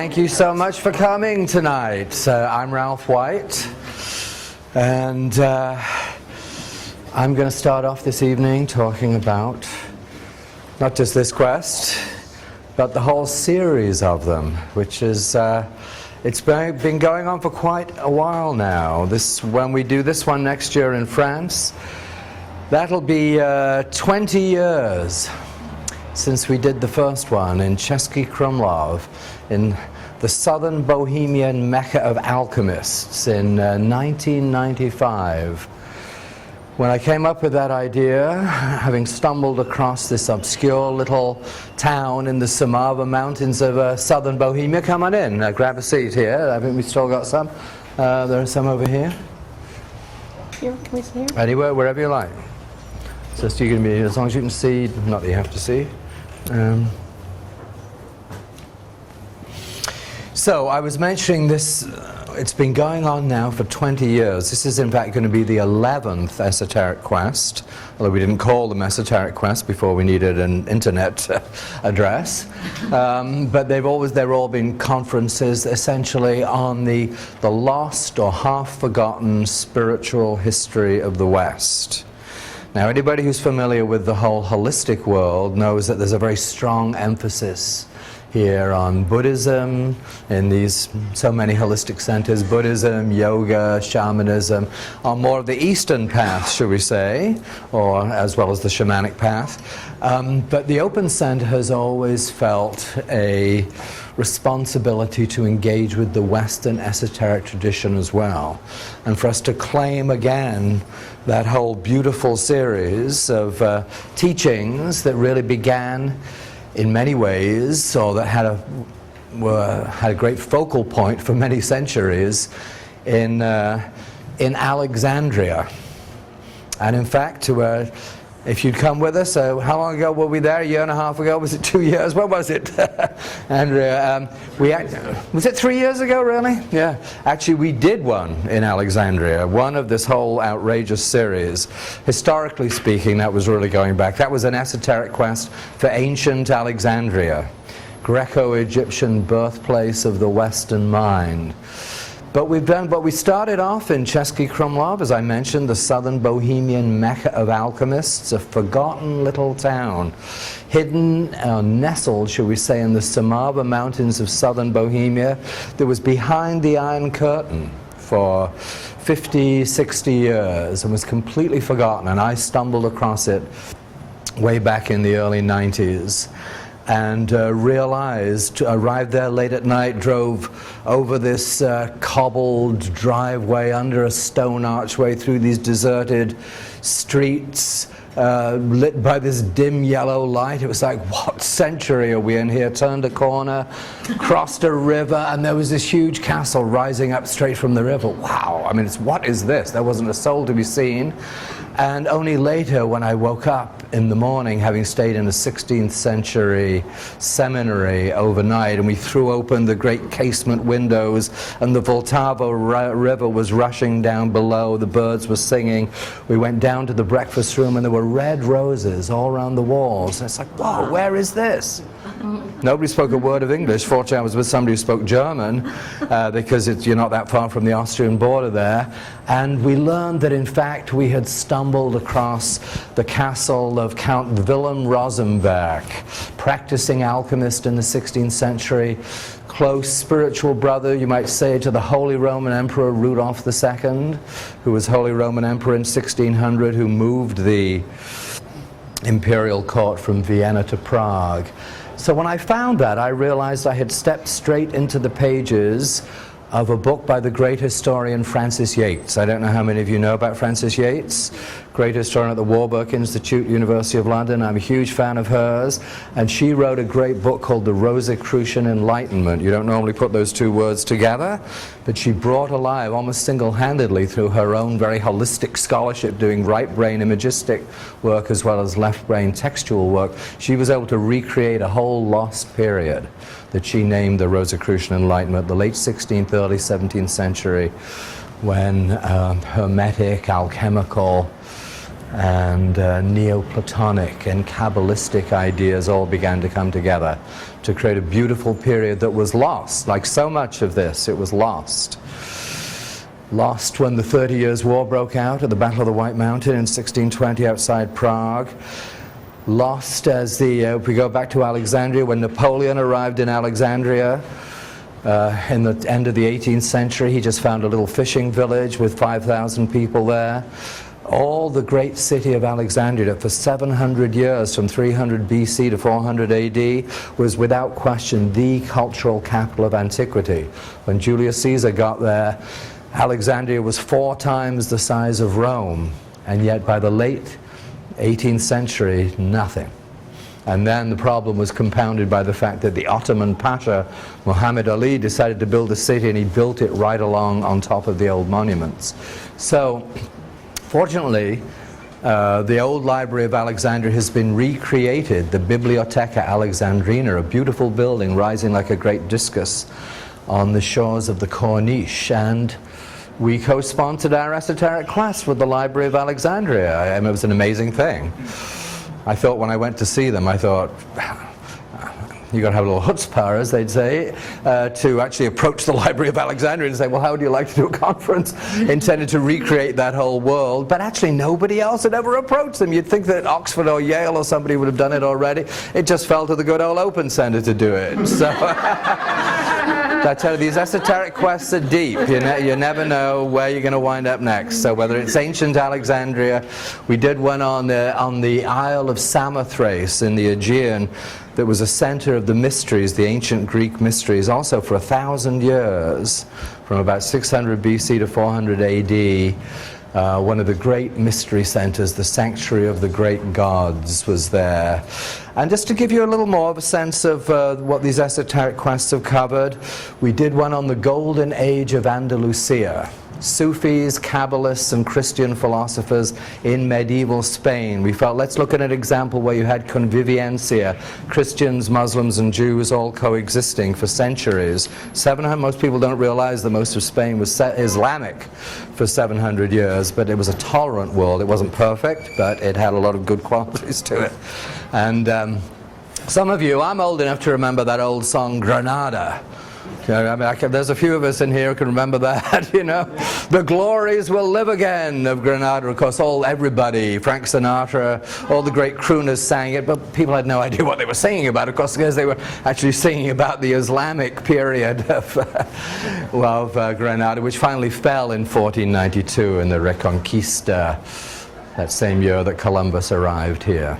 Thank you so much for coming tonight. I'm Ralph White, and I'm going to start off this evening talking about not just this quest, but the whole series of them, which is it's been going on for quite a while now. When we do this one next year in France, that'll be 20 years since we did the first one in Český Krumlov, in the southern Bohemian mecca of alchemists in 1995. When I came up with that idea, having stumbled across this obscure little town in the Samava mountains of southern Bohemia. Come on in, grab a seat here. I think we've still got some. There are some over here. Here, can we see here? Anywhere, wherever you like. Just you can be, as long as you can see, not that you have to see. So I was mentioning this, it's been going on now for 20 years. This is in fact going to be the 11th esoteric quest, although we didn't call them esoteric quest before we needed an internet address. But they've all been conferences essentially on the lost or half-forgotten spiritual history of the West. Now, anybody who's familiar with the whole holistic world knows that there's a very strong emphasis here on Buddhism, in these so many holistic centers, Buddhism, yoga, shamanism, on more of the Eastern path, should we say, or as well as the shamanic path. But the Open Center has always felt a responsibility to engage with the Western esoteric tradition as well, and for us to claim again that whole beautiful series of teachings that really began in many ways, or that had a great focal point for many centuries in Alexandria. And in fact, if you'd come with us, how long ago were we there? A year and a half ago? Was it 2 years? When was it? Andrea, was it 3 years ago, really? Yeah. Actually, we did one in Alexandria, one of this whole outrageous series. Historically speaking, that was really going back. That was an esoteric quest for ancient Alexandria, Greco-Egyptian birthplace of the Western mind. But we started off in Český Krumlov, as I mentioned, the southern Bohemian mecca of alchemists, a forgotten little town, hidden, nestled, should we say, in the Samava mountains of southern Bohemia, that was behind the Iron Curtain for 50, 60 years and was completely forgotten. And I stumbled across it way back in the early 90s. And arrived there late at night, drove over this cobbled driveway under a stone archway through these deserted streets, lit by this dim yellow light. It was like, what century are we in here? Turned a corner, crossed a river, and there was this huge castle rising up straight from the river. Wow, I mean, what is this? There wasn't a soul to be seen. And only later, when I woke up in the morning, having stayed in a 16th century seminary overnight, and we threw open the great casement windows, and the Vltava river was rushing down below, the birds were singing. We went down to the breakfast room, and there were red roses all around the walls. And it's like, whoa, where is this? Nobody spoke a word of English. Fortunately, I was with somebody who spoke German, because you're not that far from the Austrian border there. And we learned that, in fact, we had stumbled across the castle of Count Wilhelm Rosenberg, practicing alchemist in the 16th century, close spiritual brother, you might say, to the Holy Roman Emperor Rudolph II, who was Holy Roman Emperor in 1600, who moved the imperial court from Vienna to Prague. So when I found that, I realized I had stepped straight into the pages of a book by the great historian Frances Yates. I don't know how many of you know about Frances Yates, great historian at the Warburg Institute, University of London. I'm a huge fan of hers, and she wrote a great book called The Rosicrucian Enlightenment. You don't normally put those two words together, but she brought alive, almost single-handedly through her own very holistic scholarship, doing right brain imagistic work as well as left brain textual work, she was able to recreate a whole lost period that she named the Rosicrucian Enlightenment, the late 16th, early 17th century, when Hermetic, alchemical, and Neoplatonic and Kabbalistic ideas all began to come together. to create a beautiful period that was lost. Like so much of this, it was lost. Lost when the 30 Years' War broke out at the Battle of the White Mountain in 1620 outside Prague. Lost as if we go back to Alexandria, when Napoleon arrived in Alexandria in the end of the 18th century. He just found a little fishing village with 5,000 people there. All the great city of Alexandria for 700 years, from 300 BC to 400 AD, was without question the cultural capital of antiquity. When Julius Caesar got there, Alexandria was 4 times the size of Rome, and yet by the late 18th century, nothing. And then the problem was compounded by the fact that the Ottoman Pasha, Muhammad Ali, decided to build a city, and he built it right along on top of the old monuments. So, fortunately, the old Library of Alexandria has been recreated, the Bibliotheca Alexandrina, a beautiful building rising like a great discus on the shores of the Corniche. And we co-sponsored our esoteric class with the Library of Alexandria. It was an amazing thing. I thought when I went to see them, I thought, you got to have a little chutzpah, as they'd say, to actually approach the Library of Alexandria and say, well, how would you like to do a conference intended to recreate that whole world? But actually nobody else had ever approached them. You'd think that Oxford or Yale or somebody would have done it already. It just fell to the good old Open Center to do it. So I tell you, these esoteric quests are deep. You never know where you're going to wind up next. So whether it's ancient Alexandria, we did one on the Isle of Samothrace in the Aegean, that was a center of the mysteries, the ancient Greek mysteries, also for 1,000 years, from about 600 BC to 400 AD. One of the great mystery centers, the Sanctuary of the Great Gods, was there. And just to give you a little more of a sense of what these esoteric quests have covered, we did one on the Golden Age of Andalusia. Sufis, Kabbalists, and Christian philosophers in medieval Spain. We felt, let's look at an example where you had conviviencia, Christians, Muslims, and Jews all coexisting for centuries. Most people don't realize that most of Spain was Islamic for 700 years, but it was a tolerant world. It wasn't perfect, but it had a lot of good qualities to it. And some of you, I'm old enough to remember that old song, Granada. I mean, there's a few of us in here who can remember that, you know. The glories will live again of Granada. Of course, everybody, Frank Sinatra, all the great crooners sang it, but people had no idea what they were singing about, of course, because they were actually singing about the Islamic period of Granada, which finally fell in 1492 in the Reconquista, that same year that Columbus arrived here.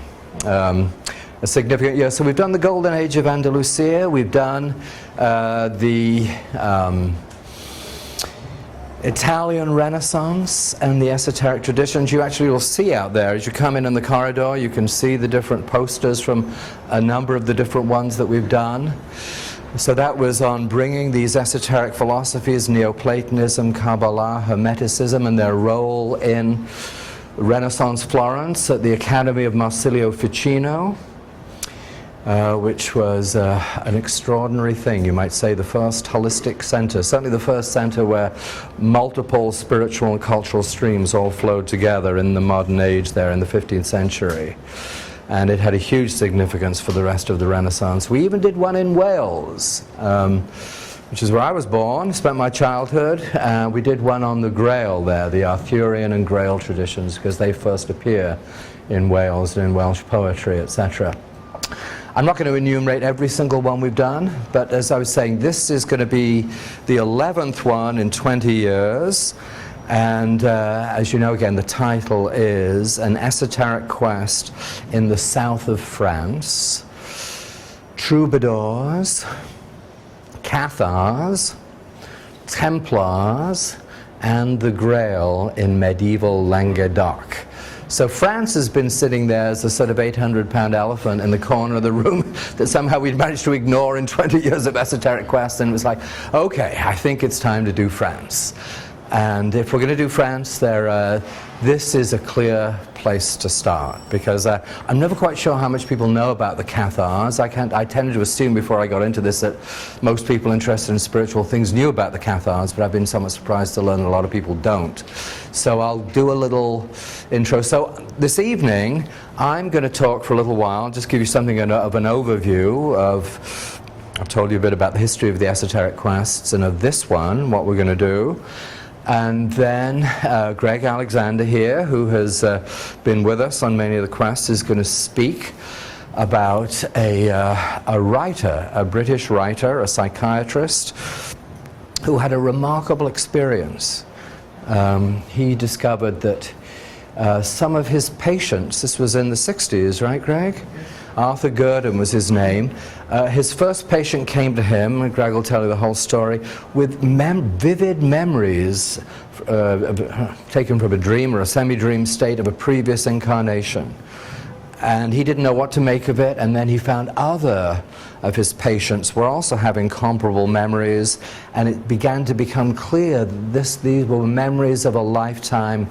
A significant year. So we've done the Golden Age of Andalusia, we've done the Italian Renaissance and the esoteric traditions. You actually will see out there, as you come in the corridor, you can see the different posters from a number of the different ones that we've done. So that was on bringing these esoteric philosophies, Neoplatonism, Kabbalah, Hermeticism, and their role in Renaissance Florence at the Academy of Marsilio Ficino. Which was an extraordinary thing. You might say the first holistic center, certainly the first center where multiple spiritual and cultural streams all flowed together in the modern age there in the 15th century. And it had a huge significance for the rest of the Renaissance. We even did one in Wales, which is where I was born, spent my childhood. We did one on the Grail there, the Arthurian and Grail traditions, because they first appear in Wales and in Welsh poetry, etc. I'm not going to enumerate every single one we've done, but as I was saying, this is going to be the 11th one in 20 years. And as you know, again, the title is An Esoteric Quest in the South of France, Troubadours, Cathars, Templars, and the Grail in medieval Languedoc. So France has been sitting there as a sort of 800-pound elephant in the corner of the room that somehow we'd managed to ignore in 20 years of esoteric quests, and it was like, okay, I think it's time to do France. And if we're going to do France, this is a clear place to start, because I'm never quite sure how much people know about the Cathars. I tended to assume before I got into this that most people interested in spiritual things knew about the Cathars, but I've been somewhat surprised to learn that a lot of people don't. So I'll do a little intro. So this evening, I'm going to talk for a little while, just give you something of an overview of I've told you a bit about the history of the esoteric quests and of this one, what we're going to do. And then Greg Alexander here, who has been with us on many of the quests, is going to speak about a writer, a British writer, a psychiatrist, who had a remarkable experience. He discovered that some of his patients, this was in the 60s, right, Greg? Arthur Gurdon was his name. His first patient came to him, and Greg will tell you the whole story, with vivid memories taken from a dream or a semi-dream state of a previous incarnation. And he didn't know what to make of it, and then he found other of his patients were also having comparable memories, and it began to become clear that these were memories of a lifetime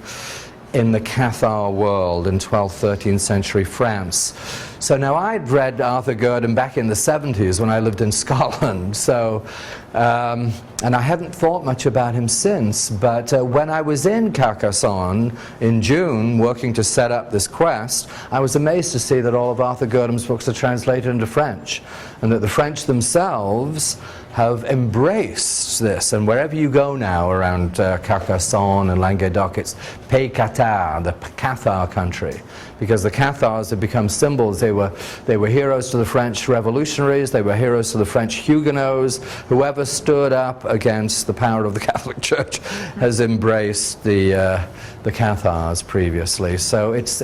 in the Cathar world in 12th, 13th century France. So now I'd read Arthur Gurdon back in the 70s when I lived in Scotland, so, and I hadn't thought much about him since, but when I was in Carcasonne in June working to set up this quest, I was amazed to see that all of Arthur Gurdon's books are translated into French, and that the French themselves have embraced this, and wherever you go now around Carcasonne and Languedoc, it's Pays Cathar, the Cathar country, because the Cathars have become symbols. They were heroes to the French revolutionaries, they were heroes to the French Huguenots. Whoever stood up against the power of the Catholic Church has embraced the Cathars previously. So it's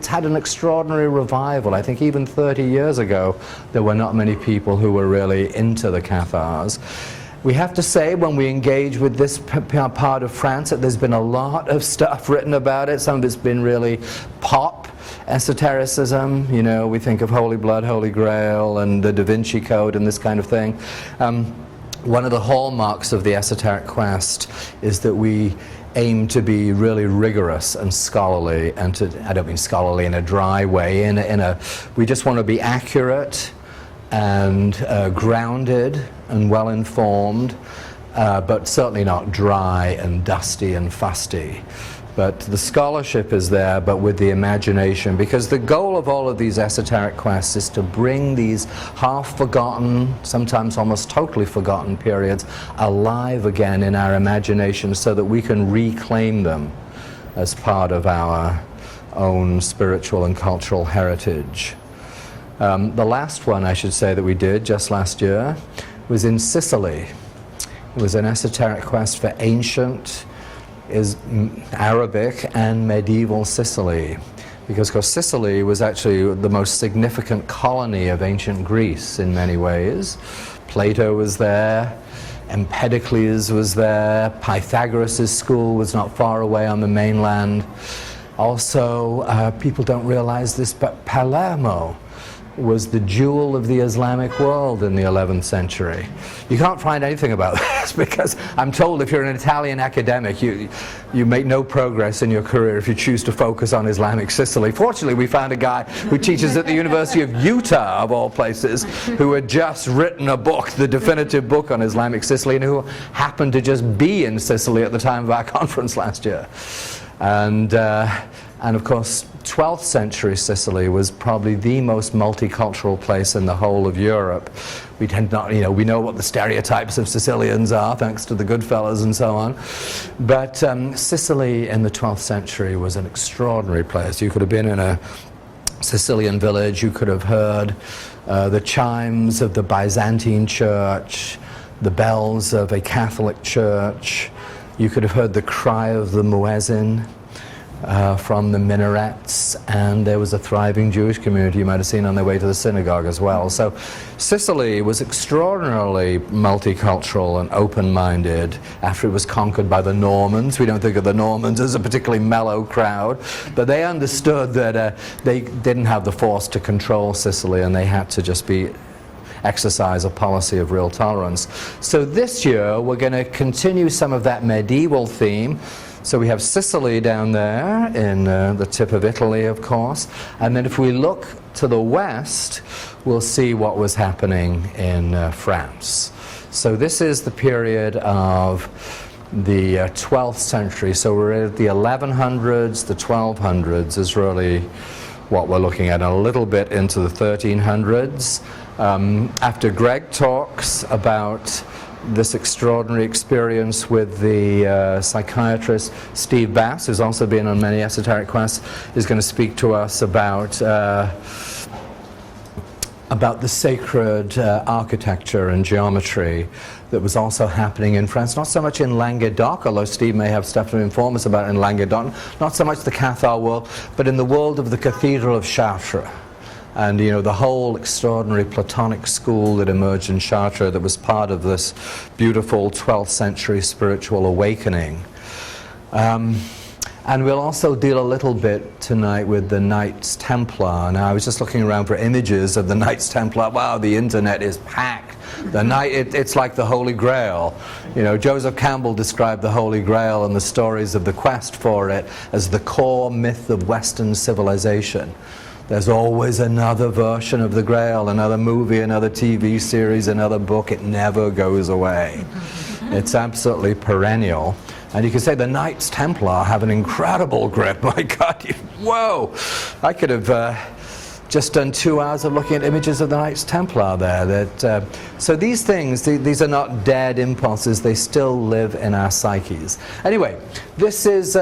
had an extraordinary revival. I think even 30 years ago there were not many people who were really into the Cathars. We have to say, when we engage with this part of France, that there's been a lot of stuff written about it. Some of it's been really pop esotericism. You know, we think of Holy Blood, Holy Grail, and the Da Vinci Code and this kind of thing. One of the hallmarks of the esoteric quest is that we aim to be really rigorous and scholarly, and I don't mean scholarly in a dry way, we just want to be accurate and grounded and well informed, but certainly not dry and dusty and fusty. But the scholarship is there, but with the imagination, because the goal of all of these esoteric quests is to bring these half-forgotten, sometimes almost totally forgotten periods alive again in our imagination, so that we can reclaim them as part of our own spiritual and cultural heritage. The last one, I should say, that we did just last year was in Sicily. It was an esoteric quest for ancient Arabic and medieval Sicily, because of course Sicily was actually the most significant colony of ancient Greece in many ways. Plato was there, Empedocles was there, Pythagoras' school was not far away on the mainland. Also, people don't realize this, but Palermo was the jewel of the Islamic world in the 11th century. You can't find anything about this, because I'm told if you're an Italian academic, you make no progress in your career if you choose to focus on Islamic Sicily. Fortunately, we found a guy who teaches at the University of Utah, of all places, who had just written a book, the definitive book on Islamic Sicily, and who happened to just be in Sicily at the time of our conference last year. And of course, 12th century Sicily was probably the most multicultural place in the whole of Europe. We tend not, we know what the stereotypes of Sicilians are, thanks to the Goodfellas and so on. But Sicily in the 12th century was an extraordinary place. You could have been in a Sicilian village, you could have heard the chimes of the Byzantine church, the bells of a Catholic church. You could have heard the cry of the muezzin from the minarets, and there was a thriving Jewish community you might have seen on their way to the synagogue as well. So Sicily was extraordinarily multicultural and open-minded after it was conquered by the Normans. We don't think of the Normans as a particularly mellow crowd, but they understood that they didn't have the force to control Sicily, and they had to just exercise a policy of real tolerance. So this year we're going to continue some of that medieval theme. So we have Sicily down there in the tip of Italy, of course, and then if we look to the west, we'll see what was happening in France. So this is the period of the 12th century. So we're at the 1100s, the 1200s is really what we're looking at, a little bit into the 1300s. After Greg talks about this extraordinary experience with the psychiatrist Steve Bass, who's also been on many esoteric quests, is going to speak to us about the sacred architecture and geometry that was also happening in France. Not so much in Languedoc, although Steve may have stuff to inform us about in Languedoc. Not so much the Cathar world, but in the world of the Cathedral of Chartres. And you know, the whole extraordinary Platonic school that emerged in Chartres that was part of this beautiful 12th century spiritual awakening. And we'll also deal a little bit tonight with the Knights Templar. Now, I was just looking around for images of the Knights Templar. Wow, the internet is packed. It's like the Holy Grail. You know, Joseph Campbell described the Holy Grail and the stories of the quest for it as the core myth of Western civilization. There's always another version of the Grail, another movie, another TV series, another book. It never goes away. It's absolutely perennial. And you can say the Knights Templar have an incredible grip. My God, whoa! I could have just done 2 hours of looking at images of the Knights Templar there. So these things, these are not dead impulses. They still live in our psyches. Anyway, this is...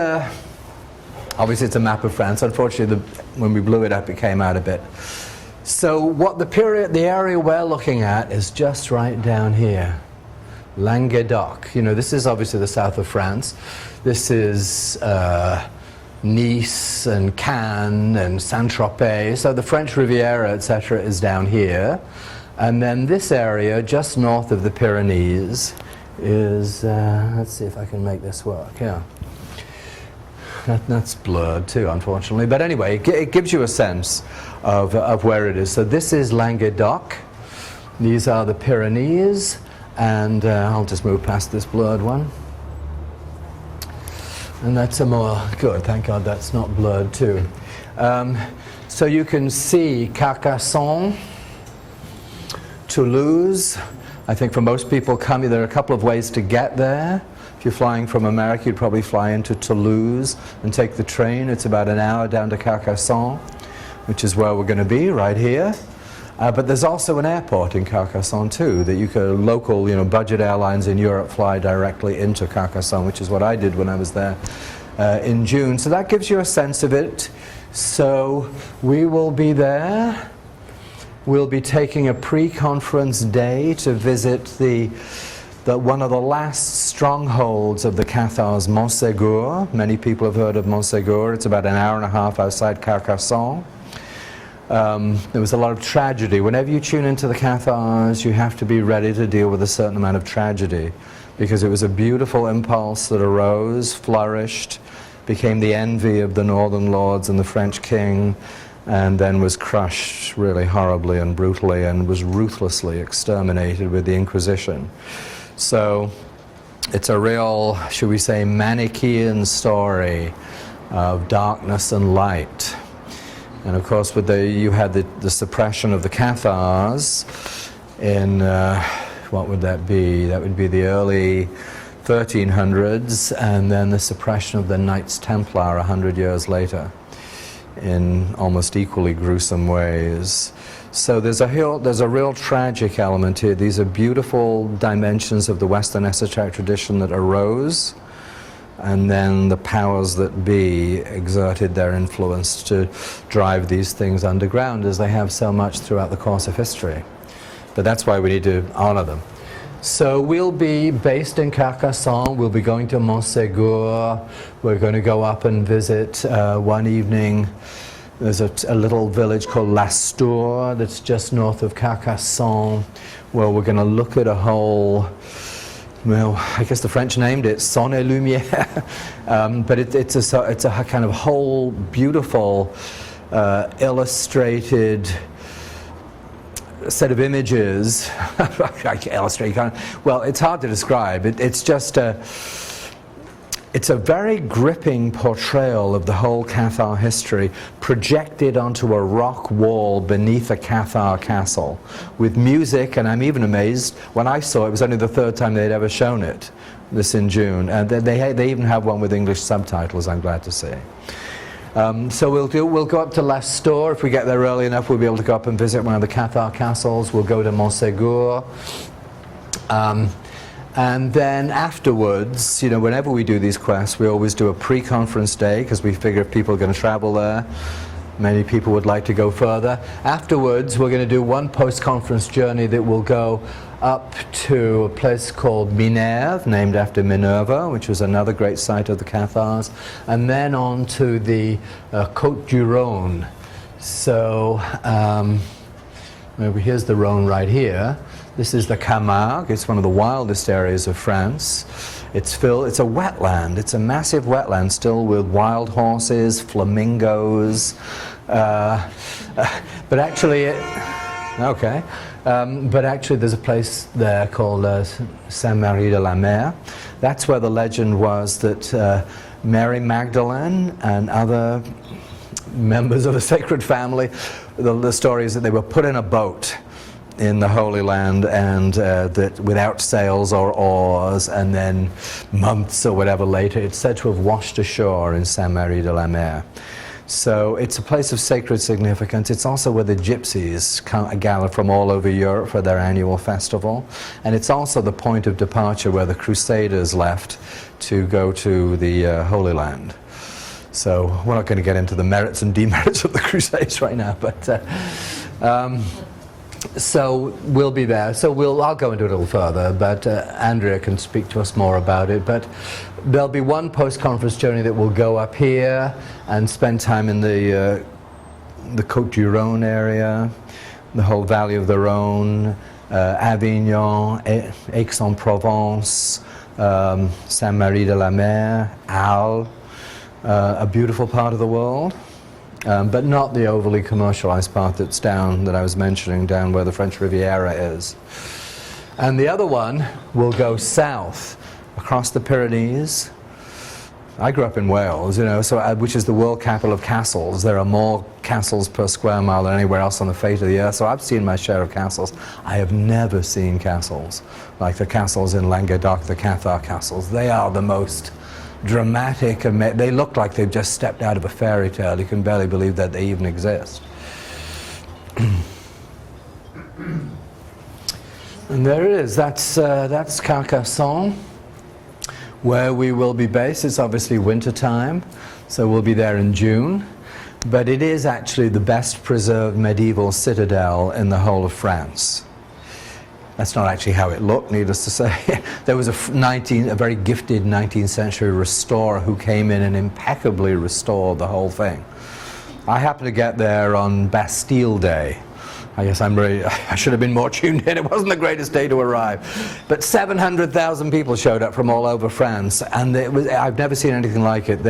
obviously it's a map of France. Unfortunately, when we blew it up, it came out a bit. So what the area we're looking at is just right down here. Languedoc. You know, this is obviously the south of France. This is Nice and Cannes and Saint-Tropez. So the French Riviera, etc., is down here. And then this area, just north of the Pyrenees, is, let's see if I can make this work. Yeah. That's blurred too, unfortunately. But anyway, it gives you a sense of where it is. So this is Languedoc. These are the Pyrenees. And I'll just move past this blurred one. And that's a more good. Thank God that's not blurred too. So you can see Carcasonne, Toulouse. I think for most people coming, there are a couple of ways to get there. If you're flying from America, you'd probably fly into Toulouse and take the train. It's about an hour down to Carcassonne, which is where we're going to be, right here. But there's also an airport in Carcasonne too, that you can, local, you know, budget airlines in Europe fly directly into Carcasonne, which is what I did when I was there in June. So that gives you a sense of it. So we will be there. We'll be taking a pre-conference day to visit one of the last strongholds of the Cathars, Montségur. Many people have heard of Montségur. It's about an hour and a half outside Carcassonne. There was a lot of tragedy. Whenever you tune into the Cathars, you have to be ready to deal with a certain amount of tragedy, because it was a beautiful impulse that arose, flourished, became the envy of the northern lords and the French king, and then was crushed really horribly and brutally and was ruthlessly exterminated with the Inquisition. So it's a real, should we say, Manichaean story of darkness and light. And of course, you had the suppression of the Cathars in, what would that be? That would be the early 1300s, and then the suppression of the Knights Templar 100 years later in almost equally gruesome ways. So there's a real tragic element here. These are beautiful dimensions of the Western esoteric tradition that arose, and then the powers that be exerted their influence to drive these things underground, as they have so much throughout the course of history. But that's why we need to honor them. So we'll be based in Carcassonne. We'll be going to Montségur. We're going to go up and visit one evening. There's a little village called Lastour that's just north of Carcassonne, where we're going to look at a whole, well, I guess the French named it Son et Lumière, but it's a kind of whole beautiful illustrated set of images. Well, it's hard to describe. It's a very gripping portrayal of the whole Cathar history, projected onto a rock wall beneath a Cathar castle, with music. And I'm even amazed, when I saw it, it was only the third time they'd ever shown it, this in June. And they even have one with English subtitles, I'm glad to say. So we'll go up to Lastor. If we get there early enough, we'll be able to go up and visit one of the Cathar castles. We'll go to Montségur. And then afterwards, whenever we do these quests, we always do a pre-conference day, because we figure if people are going to travel there, many people would like to go further. Afterwards, we're going to do one post-conference journey that will go up to a place called Minerve, named after Minerva, which was another great site of the Cathars, and then on to the Côte du Rhône. So here's the Rhône right here. This is the Camargue. It's one of the wildest areas of France. It's a wetland. It's a massive wetland still with wild horses, flamingos. But actually, there's a place there called Saint-Marie-de-la-Mer. That's where the legend was that Mary Magdalene and other members of the sacred family, the story is that they were put in a boat in the Holy Land, and that without sails or oars, and then months or whatever later, it's said to have washed ashore in Saint-Marie-de-la-Mer. So it's a place of sacred significance. It's also where the gypsies gather from all over Europe for their annual festival, and it's also the point of departure where the Crusaders left to go to the Holy Land. So we're not going to get into the merits and demerits of the Crusades right now, but so we'll be there. So I'll go into it a little further, but Andrea can speak to us more about it. But there'll be one post-conference journey that will go up here and spend time in the Côte du Rhône area, the whole valley of the Rhône, Avignon, Aix-en-Provence, Saint-Marie-de-la-Mer, Arles, a beautiful part of the world. But not the overly commercialized part that's down, that I was mentioning, down where the French Riviera is. And the other one will go south, across the Pyrenees. I grew up in Wales, which is the world capital of castles. There are more castles per square mile than anywhere else on the face of the earth, so I've seen my share of castles. I have never seen castles like the castles in Languedoc, the Cathar castles. They are the most dramatic, and they look like they've just stepped out of a fairy tale. You can barely believe that they even exist. And there it is. That's Carcasonne, where we will be based. It's obviously winter time, so we'll be there in June. But it is actually the best preserved medieval citadel in the whole of France. That's not actually how it looked, needless to say. There was a very gifted 19th century restorer who came in and impeccably restored the whole thing. I happened to get there on Bastille Day. I guess I should have been more tuned in. It wasn't the greatest day to arrive. But 700,000 people showed up from all over France, and I've never seen anything like it.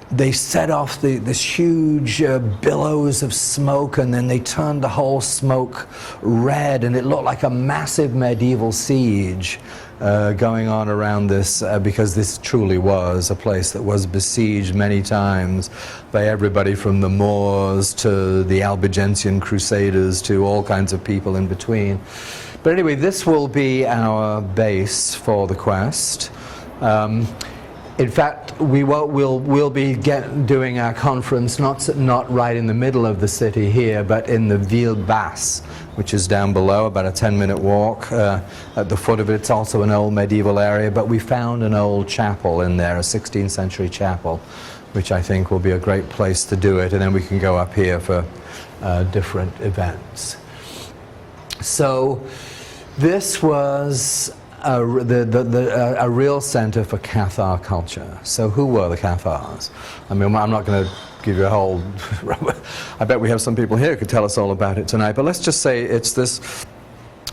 They set off this huge billows of smoke, and then they turned the whole smoke red, and it looked like a massive medieval siege going on around this, because this truly was a place that was besieged many times by everybody from the Moors to the Albigensian Crusaders to all kinds of people in between. But anyway, this will be our base for the quest. In fact, we'll be doing our conference not right in the middle of the city here, but in the Ville Basse, which is down below, about a 10-minute walk at the foot of it. It's also an old medieval area, but we found an old chapel in there, a 16th century chapel, which I think will be a great place to do it, and then we can go up here for different events. So this was a real center for Cathar culture. So who were the Cathars? I mean, I'm not going to give you a whole I bet we have some people here who could tell us all about it tonight, but let's just say it's this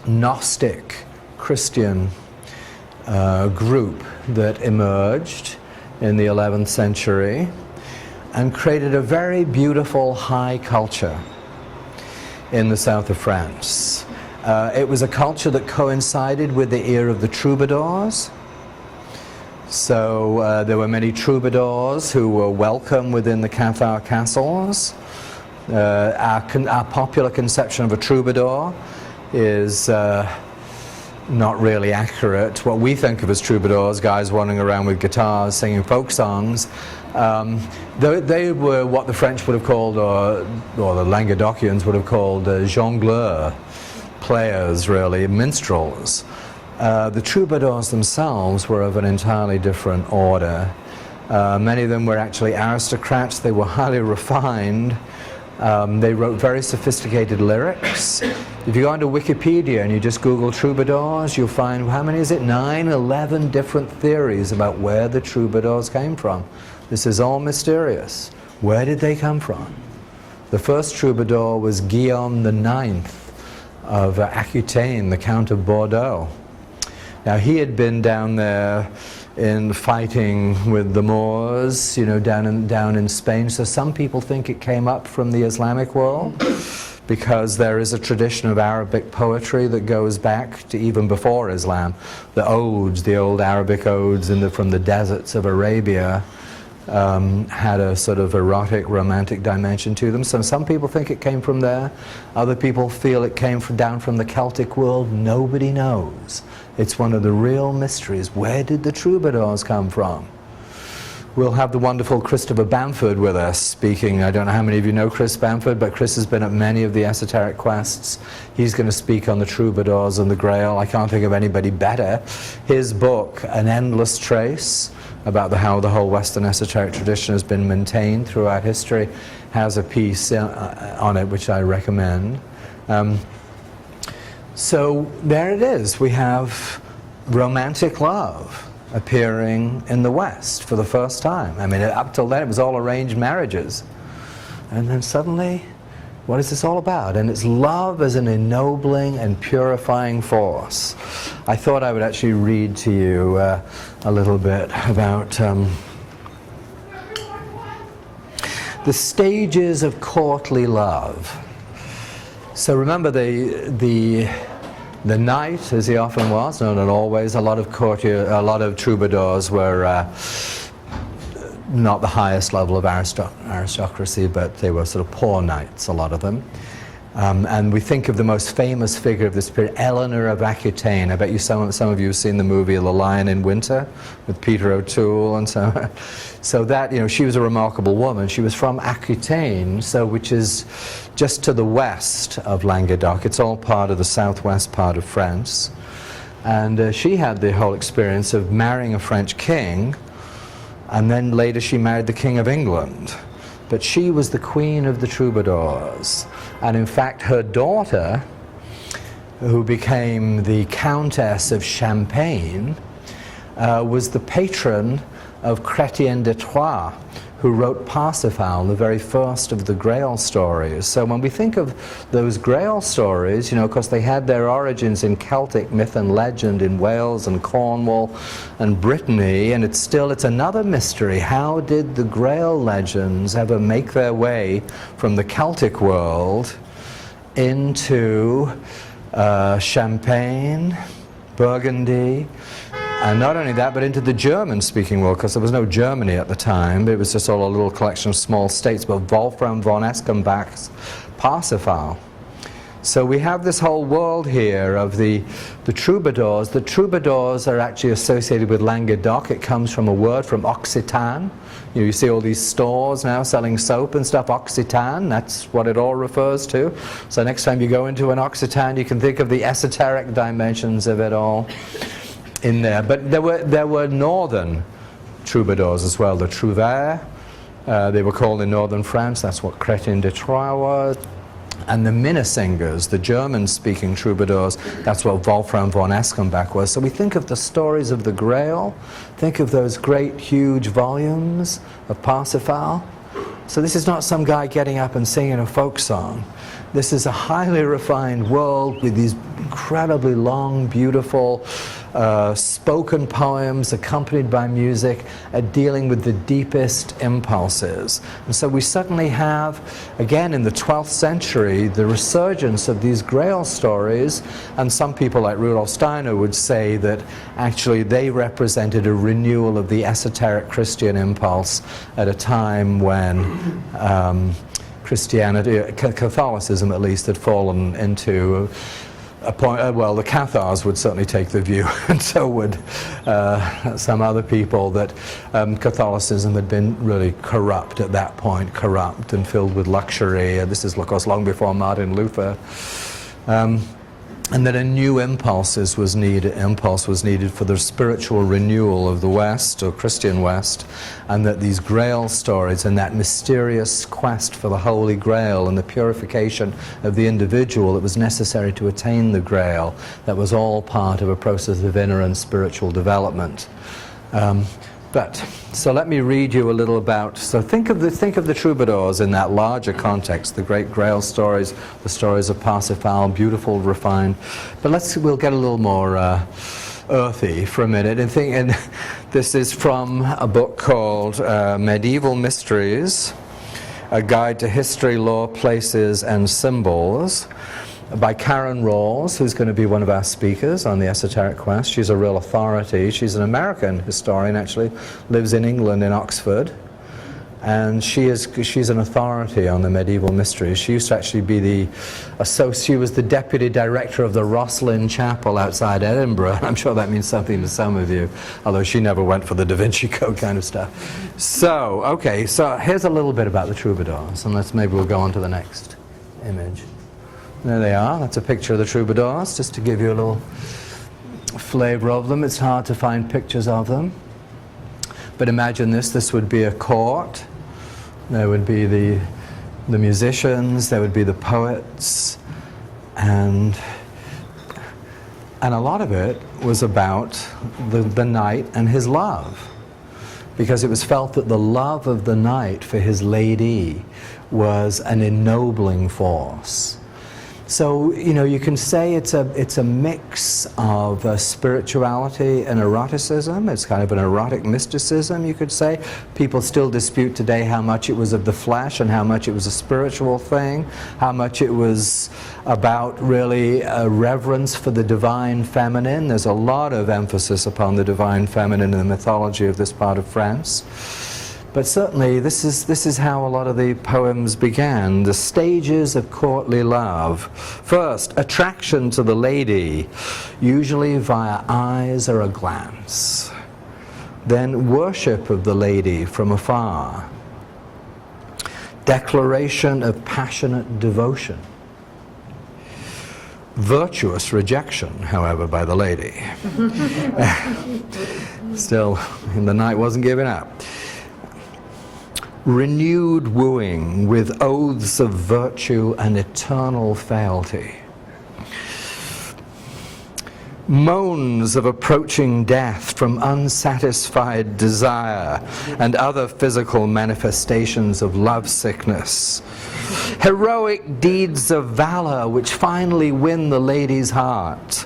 Gnostic Christian group that emerged in the 11th century and created a very beautiful high culture in the south of France. It was a culture that coincided with the era of the Troubadours. So there were many troubadours who were welcome within the Cathar castles. Our popular conception of a troubadour is not really accurate. What we think of as troubadours, guys wandering around with guitars singing folk songs, they were what the French would have called, or the Languedocians would have called, jongleurs, players really, minstrels. The troubadours themselves were of an entirely different order. Many of them were actually aristocrats. They were highly refined. They wrote very sophisticated lyrics. If you go onto Wikipedia and you just Google troubadours, you'll find, how many is it? 9, 11 different theories about where the troubadours came from. This is all mysterious. Where did they come from? The first troubadour was Guillaume IX of Aquitaine, the Count of Bordeaux. Now he had been down there in fighting with the Moors, you know, down in Spain. So some people think it came up from the Islamic world, because there is a tradition of Arabic poetry that goes back to even before Islam. The odes, the old Arabic odes from the deserts of Arabia, had a sort of erotic, romantic dimension to them. So some people think it came from there. Other people feel it came down from the Celtic world. Nobody knows. It's one of the real mysteries. Where did the troubadours come from? We'll have the wonderful Christopher Bamford with us speaking. I don't know how many of you know Chris Bamford, but Chris has been at many of the esoteric quests. He's going to speak on the troubadours and the Grail. I can't think of anybody better. His book, An Endless Trace, about how the whole Western esoteric tradition has been maintained throughout history, has a piece on it which I recommend. So there it is. We have romantic love appearing in the West for the first time. I mean, up till then it was all arranged marriages. And then suddenly, what is this all about? And it's love as an ennobling and purifying force. I thought I would actually read to you a little bit about the stages of courtly love. So remember the knight, as he often was, no, not always. A lot of troubadours were not the highest level of aristocracy, but they were sort of poor knights, a lot of them. And we think of the most famous figure of this period, Eleanor of Aquitaine. I bet you some of you have seen the movie The Lion in Winter with Peter O'Toole and so on. So that, you know, she was a remarkable woman. She was from Aquitaine, which is just to the west of Languedoc. It's all part of the southwest part of France. And she had the whole experience of marrying a French king, and then later she married the King of England. But she was the queen of the troubadours. And in fact, her daughter, who became the Countess of Champagne, was the patron of Chrétien de Troyes, who wrote Parsifal, the very first of the Grail stories. So when we think of those Grail stories, you know, of course they had their origins in Celtic myth and legend in Wales and Cornwall and Brittany, and it's another mystery. How did the Grail legends ever make their way from the Celtic world into Champagne, Burgundy, and not only that, but into the German-speaking world, because there was no Germany at the time. It was just all a little collection of small states, but Wolfram von Eschenbach's Parsifal. So we have this whole world here of the troubadours. The troubadours are actually associated with Languedoc. It comes from a word from Occitan. You see all these stores now selling soap and stuff, Occitan, that's what it all refers to. So next time you go into an Occitan, you can think of the esoteric dimensions of it all in there. But there were northern troubadours as well, the Troubadours. They were called in northern France, that's what Chrétien de Troyes was. And the Minnesingers, the German-speaking troubadours, that's what Wolfram von Eschenbach was. So we think of the stories of the Grail, think of those great, huge volumes of Parsifal. So this is not some guy getting up and singing a folk song. This is a highly refined world with these incredibly long, beautiful spoken poems accompanied by music dealing with the deepest impulses. And so we suddenly have, again in the 12th century, the resurgence of these Grail stories, and some people like Rudolf Steiner would say that actually they represented a renewal of the esoteric Christian impulse at a time when Christianity, Catholicism at least, had fallen into well, the Cathars would certainly take the view, and so would some other people, that Catholicism had been really corrupt at that point, corrupt and filled with luxury. This is, of course, long before Martin Luther. And that a new impulse was needed for the spiritual renewal of the West, or Christian West, and that these Grail stories and that mysterious quest for the Holy Grail and the purification of the individual that was necessary to attain the Grail, that was all part of a process of inner and spiritual development. So let me read you a little about, so think of the Troubadours in that larger context, the great Grail stories, the stories of Parsifal, beautiful, refined. But we'll get a little more earthy for a minute. And this is from a book called Medieval Mysteries, A Guide to History, Law, Places and Symbols, by Karen Rawls, who's going to be one of our speakers on the Esoteric Quest. She's a real authority. She's an American historian, actually, lives in England, in Oxford, and she's an authority on the medieval mysteries. She used to actually be she was the deputy director of the Rosslyn Chapel outside Edinburgh. I'm sure that means something to some of you, although she never went for the Da Vinci Code kind of stuff. So, okay, so here's a little bit about the Troubadours, and maybe we'll go on to the next image. There they are. That's a picture of the Troubadours, just to give you a little flavor of them. It's hard to find pictures of them. But imagine this would be a court. There would be the musicians, there would be the poets, and a lot of it was about the knight and his love. Because it was felt that the love of the knight for his lady was an ennobling force. So, you can say it's a mix of spirituality and eroticism. It's kind of an erotic mysticism, you could say. People still dispute today how much it was of the flesh and how much it was a spiritual thing, how much it was about really a reverence for the divine feminine. There's a lot of emphasis upon the divine feminine in the mythology of this part of France. But certainly this is how a lot of the poems began. The stages of courtly love. First, attraction to the lady, usually via eyes or a glance. Then worship of the lady from afar. Declaration of passionate devotion. Virtuous rejection, however, by the lady. Still, the knight wasn't giving up. Renewed wooing with oaths of virtue and eternal fealty. Moans of approaching death from unsatisfied desire and other physical manifestations of lovesickness. Heroic deeds of valor which finally win the lady's heart.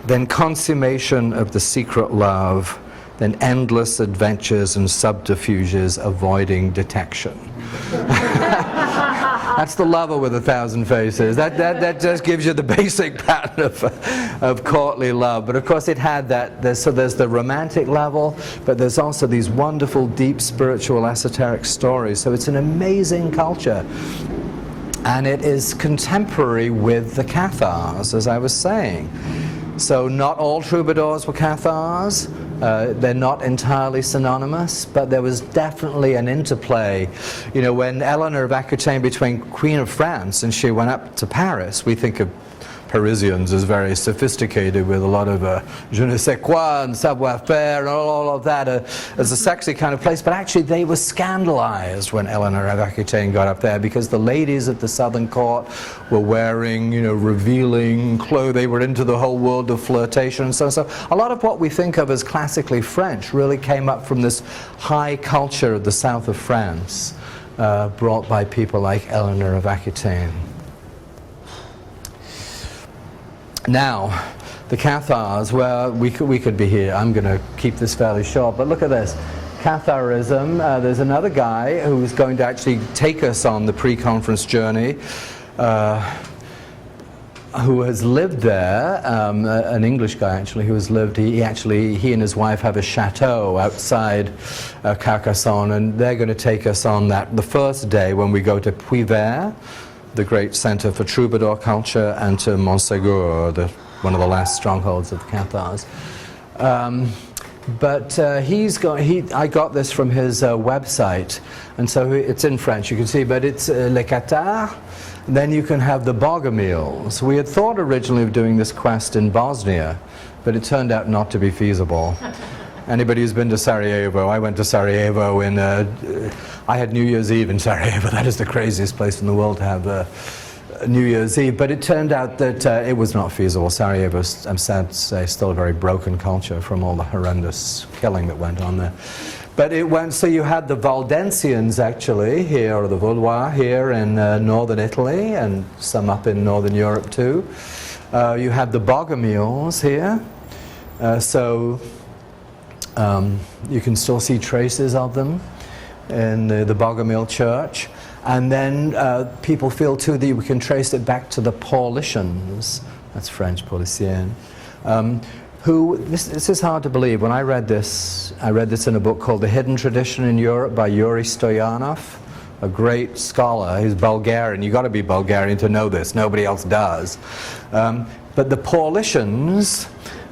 Then consummation of the secret love. Then endless adventures and subterfuges avoiding detection. That's the lover with 1,000 faces. That just gives you the basic pattern of courtly love. But of course it had that, so there's the romantic level, but there's also these wonderful, deep, spiritual, esoteric stories. So it's an amazing culture. And it is contemporary with the Cathars, as I was saying. So not all troubadours were Cathars. They're not entirely synonymous, but there was definitely an interplay. When Eleanor of Aquitaine became Queen of France and she went up to Paris, we think of Parisians as very sophisticated with a lot of je ne sais quoi and savoir-faire and all of that as a sexy kind of place, but actually they were scandalized when Eleanor of Aquitaine got up there because the ladies at the southern court were wearing, revealing clothes. They were into the whole world of flirtation and so a lot of what we think of as classically French really came up from this high culture of the south of France, brought by people like Eleanor of Aquitaine. Now, the Cathars, well, we could be here. I'm going to keep this fairly short, but look at this. Catharism, there's another guy who's going to actually take us on the pre-conference journey, who has lived there, an English guy actually, who has lived, he and his wife have a chateau outside Carcasonne, and they're going to take us on that the first day when we go to Provence. the great center for Troubadour culture, and to Montségur, one of the last strongholds of the Cathars. I got this from his website, and so it's in French, you can see, but it's Les Cathars. Then you can have the Bogomils. We had thought originally of doing this quest in Bosnia, but it turned out not to be feasible. Anybody who's been to Sarajevo, I went to Sarajevo I had New Year's Eve in Sarajevo. That is the craziest place in the world to have New Year's Eve. But it turned out that it was not feasible. Sarajevo, I'm sad to say, is still a very broken culture from all the horrendous killing that went on there. But it went, so you had the Valdensians actually here, or the Vaudois here in northern Italy, and some up in northern Europe too. You had the Bogomils here. You can still see traces of them in the Bogomil church. And then people feel too that we can trace it back to the Paulicians. That's French, Pauliciens. This is hard to believe. When I read this in a book called The Hidden Tradition in Europe by Yuri Stoyanov, a great scholar. He's Bulgarian. You've got to be Bulgarian to know this. Nobody else does. But the Paulicians,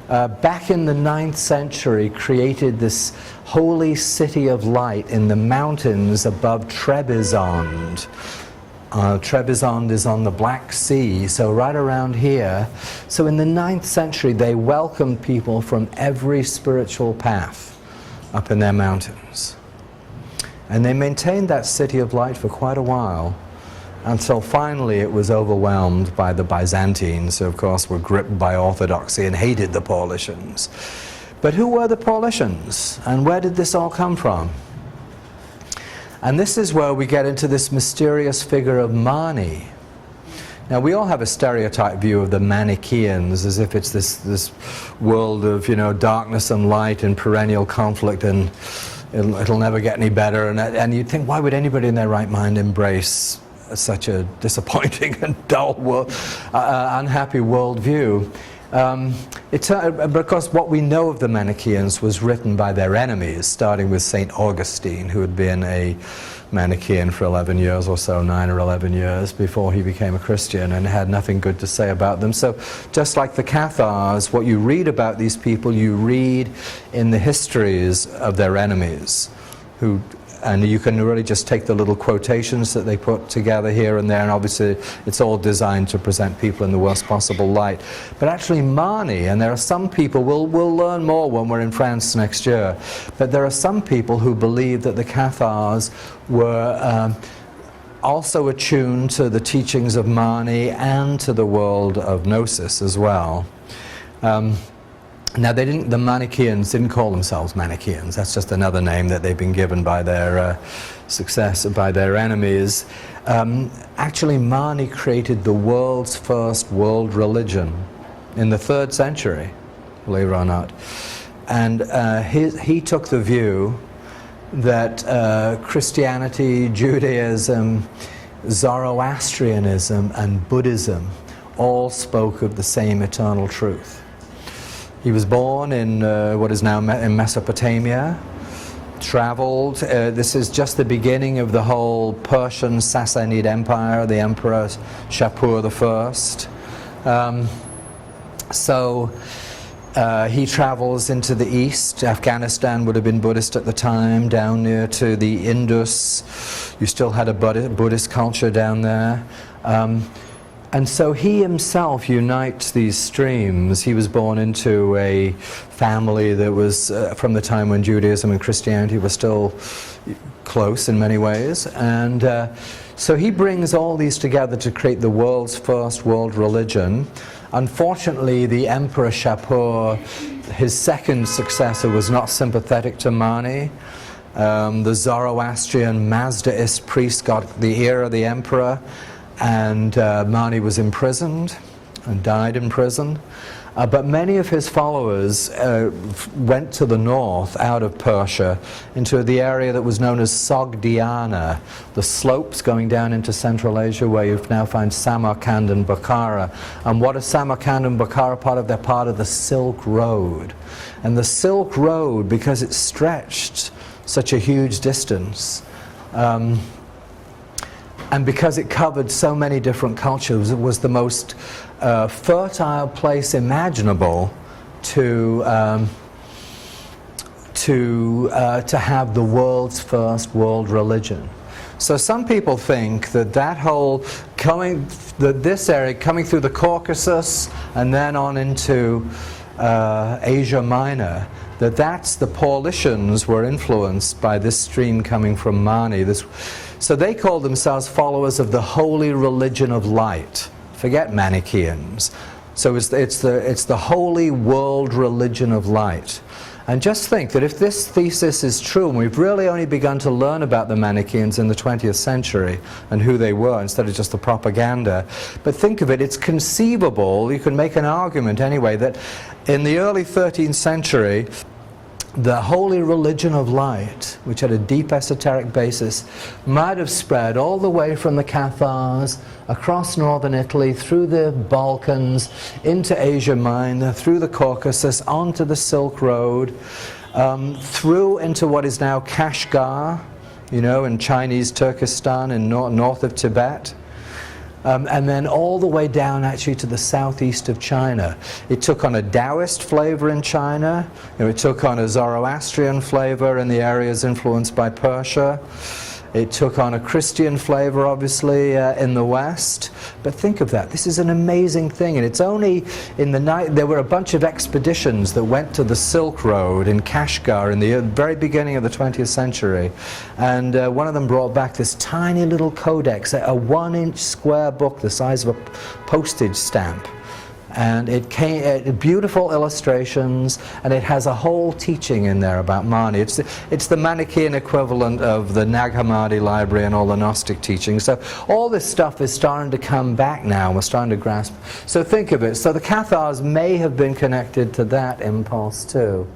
back in the 9th century, created this holy city of light in the mountains above Trebizond. Trebizond is on the Black Sea, so right around here. So in the 9th century, they welcomed people from every spiritual path up in their mountains. And they maintained that city of light for quite a while, until finally it was overwhelmed by the Byzantines, who of course were gripped by orthodoxy and hated the Paulicians. But who were the Paulicians, and where did this all come from? And this is where we get into this mysterious figure of Mani. Now we all have a stereotype view of the Manichaeans as if it's this world of, you know, darkness and light and perennial conflict, and it'll never get any better. And you'd think, why would anybody in their right mind embrace such a disappointing and dull, unhappy worldview? Because what we know of the Manichaeans was written by their enemies, starting with St. Augustine, who had been a Manichaean for 11 years or so, 9 or 11 years, before he became a Christian, and had nothing good to say about them. So just like the Cathars, what you read about these people, you read in the histories of their enemies, and you can really just take the little quotations that they put together here and there, and obviously it's all designed to present people in the worst possible light. But actually Mani, and there are some people, we'll learn more when we're in France next year, but there are some people who believe that the Cathars were also attuned to the teachings of Mani and to the world of Gnosis as well. Now the Manichaeans didn't call themselves Manichaeans. That's just another name that they've been given by their by their enemies. Actually, Mani created the world's first world religion in the 3rd century, believe it or not. And he took the view that Christianity, Judaism, Zoroastrianism, and Buddhism all spoke of the same eternal truth. He was born in what is now in Mesopotamia, traveled. This is just the beginning of the whole Persian Sassanid Empire, the Emperor Shapur I. He travels into the east. Afghanistan would have been Buddhist at the time, down near to the Indus. You still had a Buddhist culture down there. And so he himself unites these streams. He was born into a family that was from the time when Judaism and Christianity were still close in many ways. And so he brings all these together to create the world's first world religion. Unfortunately, the Emperor Shapur, his second successor, was not sympathetic to Mani. The Zoroastrian Mazdaist priest got the ear of the emperor, and Mani was imprisoned and died in prison. But many of his followers went to the north, out of Persia, into the area that was known as Sogdiana, the slopes going down into Central Asia, where you now find Samarkand and Bukhara. And what is Samarkand and Bukhara part of? They're part of the Silk Road. And the Silk Road, because it stretched such a huge distance, and because it covered so many different cultures, it was the most fertile place imaginable to have the world's first world religion. So some people think that this area coming through the Caucasus and then on into Asia Minor, that's the Paulicians were influenced by this stream coming from Mani. So they call themselves followers of the holy religion of light. Forget Manichaeans. So it's the holy world religion of light. And just think that if this thesis is true, and we've really only begun to learn about the Manichaeans in the 20th century and who they were instead of just the propaganda, but think of it, it's conceivable, you can make an argument anyway, that in the early 13th century, the holy religion of light, which had a deep esoteric basis, might have spread all the way from the Cathars, across northern Italy, through the Balkans, into Asia Minor, through the Caucasus, onto the Silk Road, through into what is now Kashgar, in Chinese Turkestan and north of Tibet. And then all the way down actually to the southeast of China. It took on a Taoist flavor in China. It took on a Zoroastrian flavor in the areas influenced by Persia. It took on a Christian flavor, obviously, in the West. But think of that. This is an amazing thing. And it's only in the night, there were a bunch of expeditions that went to the Silk Road in Kashgar in the very beginning of the 20th century. And one of them brought back this tiny little codex, a 1-inch square book the size of a postage stamp. And it came, beautiful illustrations, and it has a whole teaching in there about Mani. It's the Manichaean equivalent of the Nag Hammadi library and all the Gnostic teachings. So all this stuff is starting to come back now. We're starting to grasp. So think of it. So the Cathars may have been connected to that impulse too.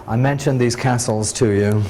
I mentioned these castles to you.